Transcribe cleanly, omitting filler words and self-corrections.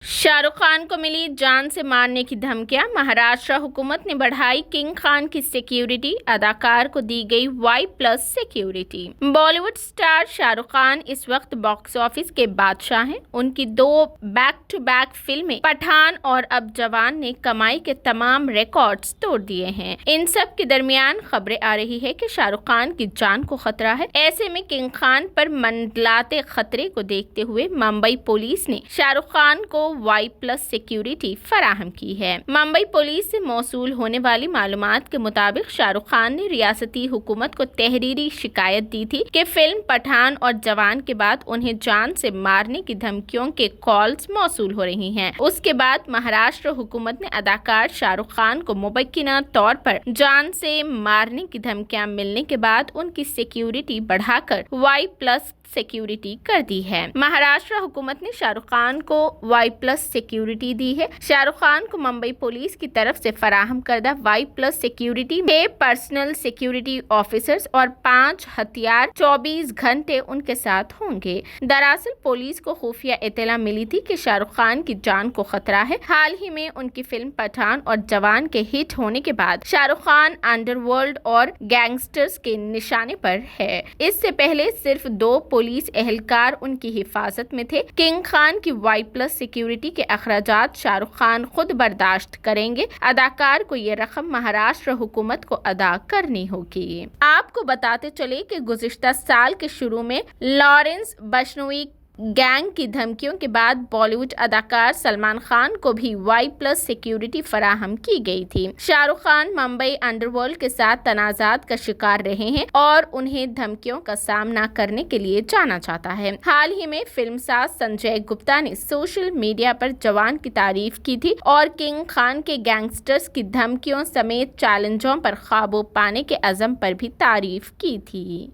शाहरुख खान को मिली जान से मारने की धमकियां। महाराष्ट्र हुकूमत ने बढ़ाई किंग खान की सिक्योरिटी, अदाकार को दी गई Y+ security. Bollywood star Shahrukh Khan इस वक्त बॉक्स ऑफिस के बादशाह हैं। उनकी 2 बैक टू बैक फिल्में पठान और अब जवान ने कमाई के तमाम रिकॉर्ड्स तोड़ दिए हैं। इन सब के दरमियान खबरें आ रही है कि शाहरुख खान की जान को खतरा है। ऐसे में किंग खान पर मंडलाते खतरे को देखते हुए मुंबई पुलिस ने शाहरुख खान को Y+ सिक्योरिटी फराहम की है। मुंबई पुलिस से मौसूल होने वाली मालूमात के मुताबिक शाहरुख खान ने रियासती हुकूमत को तहरीरी शिकायत दी थी कि फिल्म पठान और जवान के बाद उन्हें जान से मारने की धमकियों के कॉल्स मौसूल हो रही हैं। उसके बाद महाराष्ट्र हुकूमत ने अदाकार शाहरुख खान को मुबैना तौर पर जान से मारने की धमकियां मिलने के बाद उनकी सिक्योरिटी बढ़ाकर Y+ सिक्योरिटी कर दी है। महाराष्ट्र हुकूमत ने शाहरुख खान को Y+ सिक्योरिटी दी है। शाहरुख खान को मुंबई पुलिस की तरफ से फराहम करदा Y+ सिक्योरिटी में 6 पर्सनल सिक्योरिटी ऑफिसर्स और 5 हथियार 24 घंटे उनके साथ होंगे। दरअसल पुलिस को खुफिया इत्तला मिली थी कि शाहरुख खान की जान को खतरा है। हाल ही में उनकी फिल्म पठान और जवान के हिट होने के बाद शाहरुख खान अंडरवर्ल्ड और गैंगस्टर्स के निशाने पर है। इससे पहले सिर्फ 2 पुलिस एहलकार उनकी हिफाजत में थे। किंग खान की Y+ सिक्योरिटी के अखराजात शाहरुख खान खुद बर्दाश्त करेंगे। अदाकार को ये रकम महाराष्ट्र हुकूमत को अदा करनी होगी। आपको बताते चले कि गुज़िश्ता साल के शुरू में लॉरेंस बिश्नोई गैंग की धमकियों के बाद बॉलीवुड अदाकार सलमान खान को भी Y+ सिक्योरिटी फराहम की गई थी। शाहरुख खान मुंबई अंडरवर्ल्ड के साथ तनाजात का शिकार रहे हैं और उन्हें धमकियों का सामना करने के लिए जाना जाता है। हाल ही में फिल्मसाज संजय गुप्ता ने सोशल मीडिया पर जवान की तारीफ की थी और किंग खान के गैंगस्टर्स की धमकियों समेत चैलेंजों पर काबू पाने के अज़म पर भी तारीफ की थी।